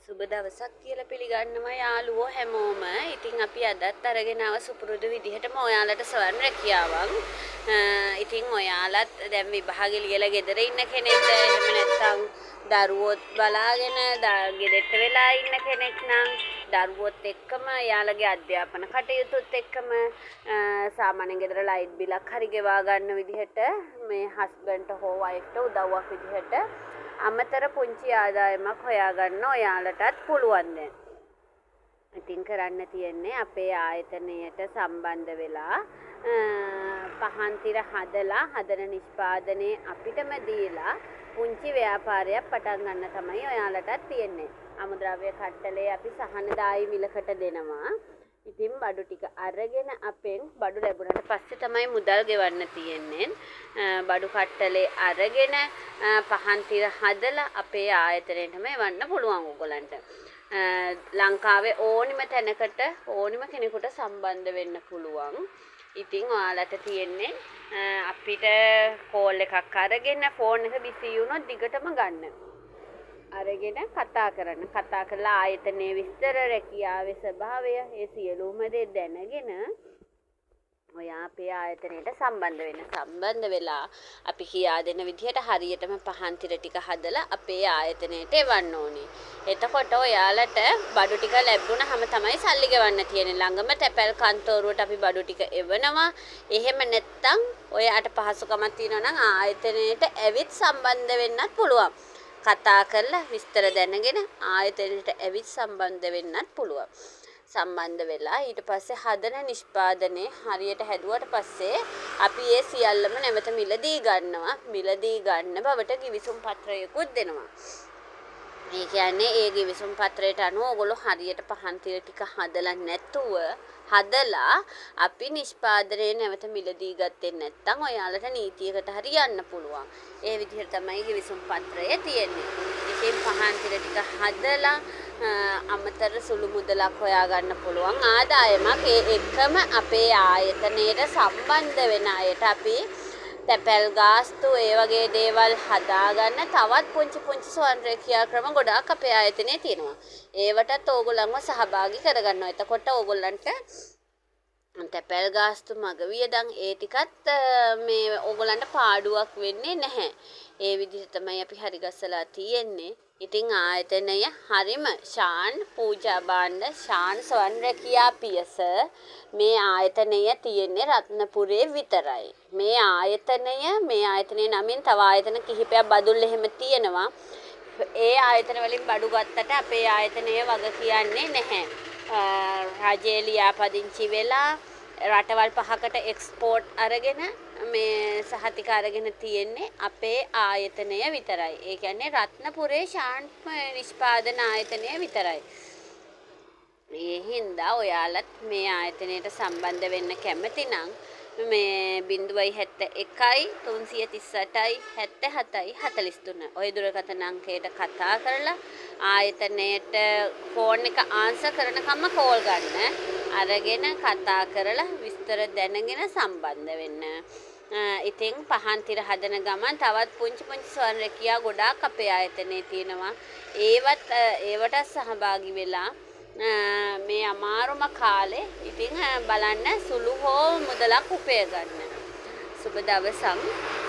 සුබ දවසක් කියලා පිළිගන්නවා යාළුවෝ හැමෝම. ඉතින් අපි අදත් අරගෙන ආව සුපුරුදු විදිහටම ඔයාලට සවන් රැකියාවක්. ඉතින් ඔයාලත් දැන් විභාගෙ ලියලා ගෙදර ඉන්න කෙනෙක්ද එහෙම නැත්නම් දරුවොත් බලාගෙන ගෙදරට වෙලා ඉන්න කෙනෙක් නම් දරුවොත් එක්කම යාළගේ අධ්‍යාපන කටයුතුත් එක්කම සාමාන්‍යයෙන් ගෙදර ලයිට් බිලක් හරි ගෙවා ගන්න විදිහට මේ හස්බන්ඩ්ට හෝ වයිෆ්ට උදව්වක් විදිහට අමතර පුංචි ආදායමක් හොයාගන්න ඔයාලටත් පුළුවන් දැන්. ඉතින් කරන්න තියෙන්නේ අපේ ආයතනයට සම්බන්ධ වෙලා පහන් තිර හදලා හදන නිෂ්පාදනයේ අපිටම දීලා පුංචි ව්‍යාපාරයක් පටන් ගන්න තමයි ඔයාලටත් තියෙන්නේ. අමුද්‍රව්‍ය කට්ටලේ අපි සහනදායි මිලකට දෙනවා. ඉතින් බඩු ටික අරගෙන අපෙන් බඩු ලැබුණාට පස්සේ තමයි මුදල් ගෙවන්න තියෙන්නේ. බඩු කට්ටලේ අරගෙන පහන් තිර හදලා අපේ ආයතනයටම එවන්න පුළුවන් ඕගොල්ලන්ට. ලංකාවේ ඕනිම තැනකට ඕනිම කෙනෙකුට සම්බන්ධ වෙන්න පුළුවන්. ඉතින් ඔයාලට තියෙන්නේ අපිට කෝල් එකක් අරගෙන ෆෝන් එක බිසි වුණොත් දිගටම ගන්න. අරගෙන කතා කරන්න. කතා කරලා ආයතනයේ විස්තර රැකියාවේ ස්වභාවය ඒ සියලුම දේ දැනගෙන ඔයා අපේ ආයතනයට සම්බන්ධ වෙලා අපි කියා දෙන විදිහට හරියටම පහන් තිර ටික හදලා අපේ ආයතනයට එවන්න ඕනේ. එතකොට ඔයාලට බඩු ටික ලැබුණාම තමයි සල්ලි ගෙවන්න තියෙන්නේ. ළඟම තැපැල් කන්තෝරුවට අපි බඩු ටික එවනවා. එහෙම නැත්නම් ඔයාට පහසුකමක් තියෙනවා නම් ආයතනයට ඇවිත් සම්බන්ධ වෙන්නත් පුළුවන්. කතා කරලා විස්තර දැනගෙන ආයතනයට ඇවිත් සම්බන්ධ වෙන්නත් පුළුවන්. සම්බන්ධ වෙලා ඊට පස්සේ හදන නිෂ්පාදනයේ හරියට හැදුවට පස්සේ අපි ඒ සියල්ලම නැවත මිලදී ගන්නවා. මිලදී ගන්න බවට ගිවිසුම් පත්‍රයකුත් දෙනවා. ඒ කියන්නේ ඒ ගිවිසුම් පත්‍රයට අනුව ඔයගොල්ලෝ හරියට පහන් තිර ටික හදලා නැතුව හදලා අපි නිෂ්පාදනයේ නැවත මිලදී ගත්තේ නැත්නම් ඔයාලට නීතියකට හරි යන්න පුළුවන්. ඒ විදිහට තමයි ගිවිසුම් පත්‍රය තියෙන්නේ. ඉතින් පහන් තිර ටික හදලා අමතර සුළු මුදලක් හොයාගන්න පුළුවන් ආදායමක්. ඒ එක්කම අපේ ආයතනයට සම්බන්ධ වෙන අයට අපි තැපැල් ගාස්තු ඒ වගේ දේවල් හදාගන්න තවත් පුංචි ස්වයං රැකියා ක්‍රම ගොඩාක් අපේ ආයතනයේ තියෙනවා. ඒවටත් ඕගොල්ලන්ව සහභාගී කරගන්නවා. එතකොට ඕගොල්ලන්ට තැපැල් ගාස්තු මග වියදම් ඒ ටිකත් මේ ඕගොල්ලන්ට පාඩුවක් වෙන්නේ නැහැ. ඒ විදිහට තමයි අපි හරි ගස්සලා තියෙන්නේ. ඉතින් ආයතනය හරිම ශාන් පූජා භාණ්ඩ ශාන් ස්වයං රැකියා පියස මේ ආයතනය තියෙන්නේ රත්නපුරේ විතරයි. මේ ආයතනයේ නමින් තව ආයතන කිහිපයක් බදුල්ල එහෙම තියෙනවා. ඒ ආයතන වලින් බඩු ගත්තට අපේ ආයතනය වග කියන්නේ නැහැ. රජයේ ලියාපදිංචි වෙලා රටවල් 5කට එක්ස්පෝර්ට් අරගෙන මේ සහතික අරගෙන තියෙන්නේ අපේ ආයතනය විතරයි. ඒ කියන්නේ රත්නපුරේ ශාන් නිෂ්පාදන ආයතනය විතරයි. ඒ හින්දා ඔයාලත් මේ ආයතනයට සම්බන්ධ වෙන්න කැමති නම් මේ 071 338 77 43 ඔය දුරකථන අංකයට කතා කරලා ආයතනයට ෆෝන් එක ආන්සර් කරනකම්ම කෝල් ගන්න. අරගෙන කතා කරලා විස්තර දැනගෙන සම්බන්ධ වෙන්න. ඉතින් පහන් තිර හදන ගමන් තවත් පුංචි ස්වයං රැකියා ගොඩාක් අපේ ආයතනයේ තියෙනවා. ඒවට සහභාගී වෙලා මේ අමාරුම කාලේ ඉතින් බලන්න සුළු හෝ මුදලක් උපය ගන්න. සුබ දවසක්.